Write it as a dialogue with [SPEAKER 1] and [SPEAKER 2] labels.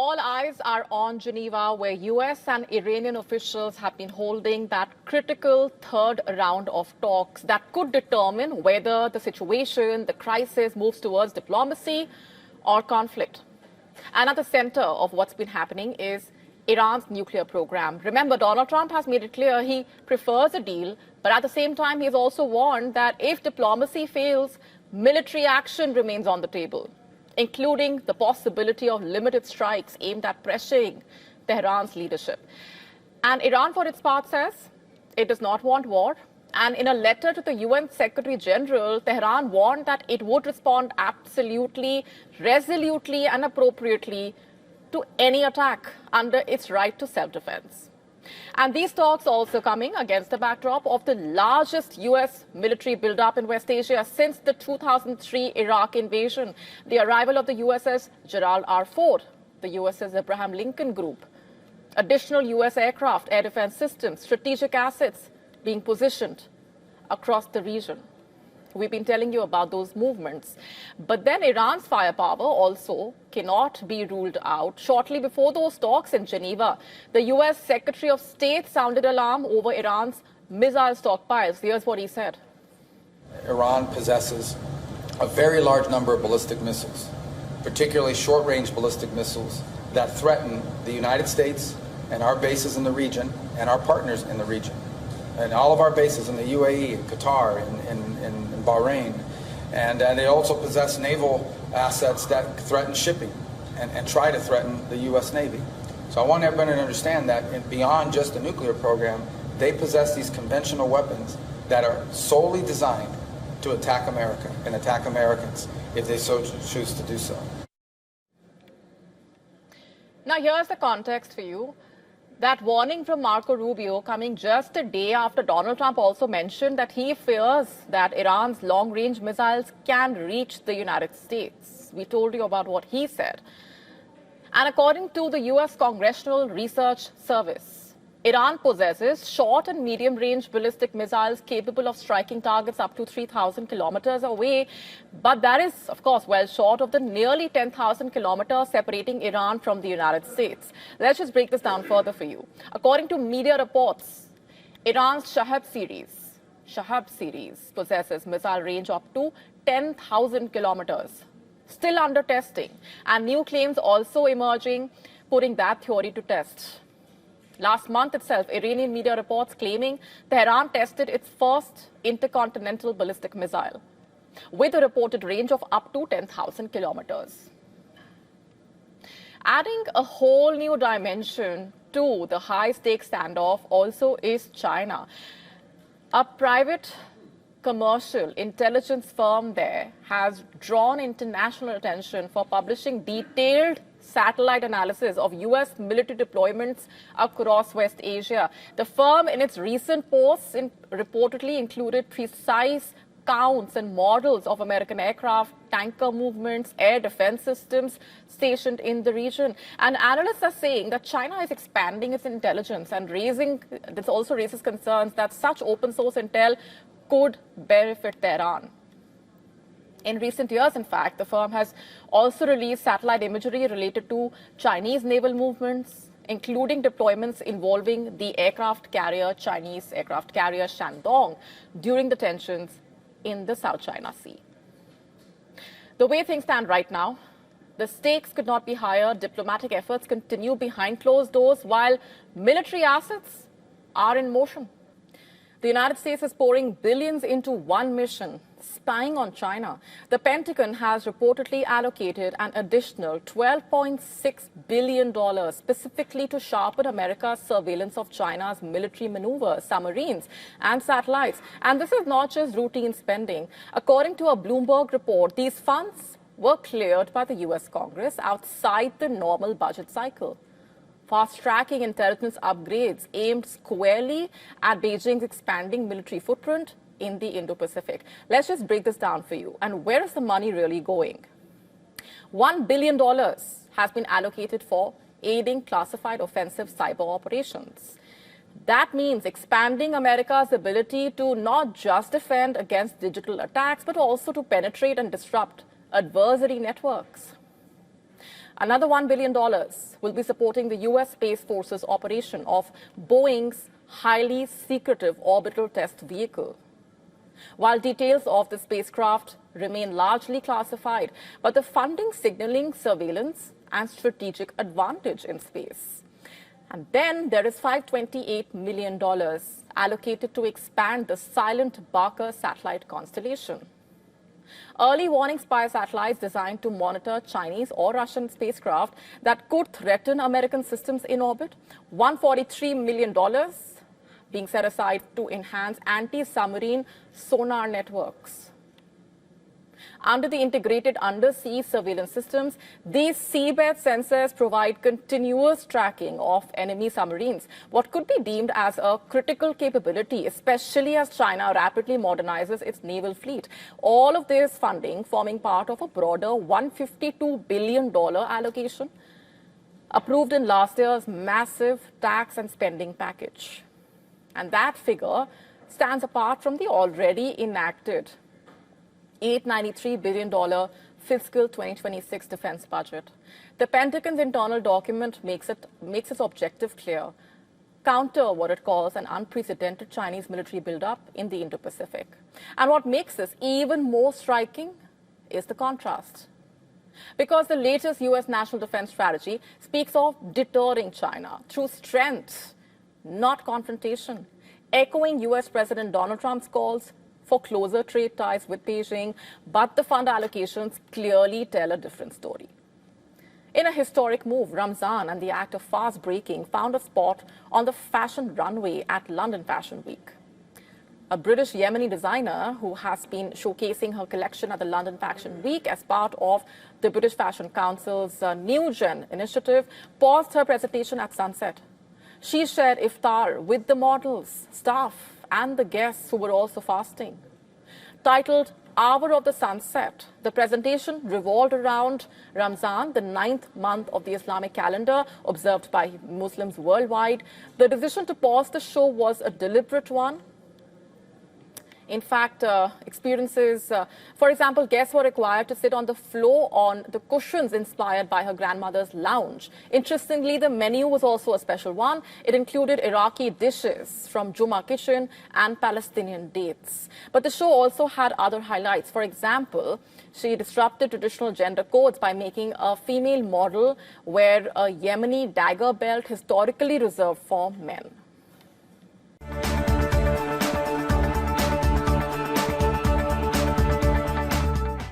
[SPEAKER 1] All eyes are on Geneva, where US and Iranian officials have been holding that critical third round of talks that could determine whether the situation, the crisis, moves towards diplomacy or conflict. And at the center of what's been happening is Iran's nuclear program. Remember, Donald Trump has made it clear he prefers a deal, but at the same time, he's also warned that if diplomacy fails, military action remains on the table, including the possibility of limited strikes aimed at pressuring Tehran's leadership. And Iran, for its part, says it does not want war. And in a letter to the UN Secretary General, Tehran warned that it would respond absolutely, resolutely, and appropriately to any attack under its right to self-defense. And these talks also coming against the backdrop of the largest U.S. military buildup in West Asia since the 2003 Iraq invasion, the arrival of the USS Gerald R. the USS Abraham Lincoln Group, additional U.S. aircraft, air defense systems, strategic assets being positioned across the region. We've been telling you about those movements. But then Iran's firepower also cannot be ruled out. Shortly before those talks in Geneva, the U.S. Secretary of State sounded alarm over Iran's missile stockpiles. Here's what he said.
[SPEAKER 2] Iran possesses a very large number of ballistic missiles, particularly short-range ballistic missiles that threaten the United States and our bases in the region and our partners in the region. And all of our bases in the UAE, in Qatar, in Bahrain. And they also possess naval assets that threaten shipping and try to threaten the U.S. Navy. So I want everybody to understand that beyond just the nuclear program, they possess these conventional weapons that are solely designed to attack America and attack Americans if they so choose to do so.
[SPEAKER 1] Now here's the context for you. That warning from Marco Rubio coming just a day after Donald Trump also mentioned that he fears that Iran's long-range missiles can reach the United States. We told you about what he said. And according to the U.S. Congressional Research Service, Iran possesses short and medium-range ballistic missiles capable of striking targets up to 3,000 kilometers away. But that is, of course, well short of the nearly 10,000 kilometers separating Iran from the United States. Let's just break this down further for you. According to media reports, Iran's Shahab series possesses missile range up to 10,000 kilometers, still under testing, and new claims also emerging, putting that theory to test. Last month itself, Iranian media reports claiming Tehran tested its first intercontinental ballistic missile with a reported range of up to 10,000 kilometers. Adding a whole new dimension to the high-stakes standoff also is China. A private commercial intelligence firm there has drawn international attention for publishing detailed satellite analysis of U.S. military deployments across West Asia. The firm, in its recent posts, reportedly included precise counts and models of American aircraft, tanker movements, air defense systems stationed in the region. And analysts are saying that China is expanding its intelligence and this also raises concerns that such open source intel could benefit Tehran. In recent years, in fact, the firm has also released satellite imagery related to Chinese naval movements, including deployments involving the Chinese aircraft carrier Shandong during the tensions in the South China Sea. The way things stand right now, the stakes could not be higher. Diplomatic efforts continue behind closed doors while military assets are in motion. The United States is pouring billions into one mission, spying on China. The Pentagon has reportedly allocated an additional $12.6 billion specifically to sharpen America's surveillance of China's military maneuvers, submarines, and satellites. And this is not just routine spending. According to a Bloomberg report, these funds were cleared by the U.S. Congress outside the normal budget cycle, fast-tracking intelligence upgrades aimed squarely at Beijing's expanding military footprint in the Indo-Pacific. Let's just break this down for you. And where is the money really going? $1 billion has been allocated for aiding classified offensive cyber operations. That means expanding America's ability to not just defend against digital attacks, but also to penetrate and disrupt adversary networks. Another $1 billion will be supporting the U.S. Space Force's operation of Boeing's highly secretive orbital test vehicle. While details of the spacecraft remain largely classified, but the funding signaling surveillance and strategic advantage in space. And then there is $528 million allocated to expand the silent Barker satellite constellation. Early warning spy satellites designed to monitor Chinese or Russian spacecraft that could threaten American systems in orbit. $143 million being set aside to enhance anti-submarine sonar networks. Under the integrated undersea surveillance systems, these seabed sensors provide continuous tracking of enemy submarines, what could be deemed as a critical capability, especially as China rapidly modernizes its naval fleet. All of this funding forming part of a broader $152 billion allocation approved in last year's massive tax and spending package. And that figure stands apart from the already enacted $893 billion fiscal 2026 defense budget. The Pentagon's internal document makes its objective clear: counter what it calls an unprecedented Chinese military buildup in the Indo-Pacific. And what makes this even more striking is the contrast. Because the latest U.S. national defense strategy speaks of deterring China through strength, not confrontation, echoing U.S. President Donald Trump's calls for closer trade ties with Beijing, but the fund allocations clearly tell a different story. In a historic move, Ramzan and the act of fast breaking found a spot on the fashion runway at London Fashion Week. A British Yemeni designer who has been showcasing her collection at the London Fashion Week as part of the British Fashion Council's New Gen initiative paused her presentation at sunset. She shared iftar with the models, staff, and the guests who were also fasting. Titled Hour of the Sunset, the presentation revolved around Ramzan, the 9th month of the Islamic calendar, observed by Muslims worldwide. The decision to pause the show was a deliberate one. In fact, for example, guests were required to sit on the floor on the cushions inspired by her grandmother's lounge. Interestingly, the menu was also a special one. It included Iraqi dishes from Juma kitchen and Palestinian dates. But the show also had other highlights. For example, she disrupted traditional gender codes by making a female model wear a Yemeni dagger belt historically reserved for men.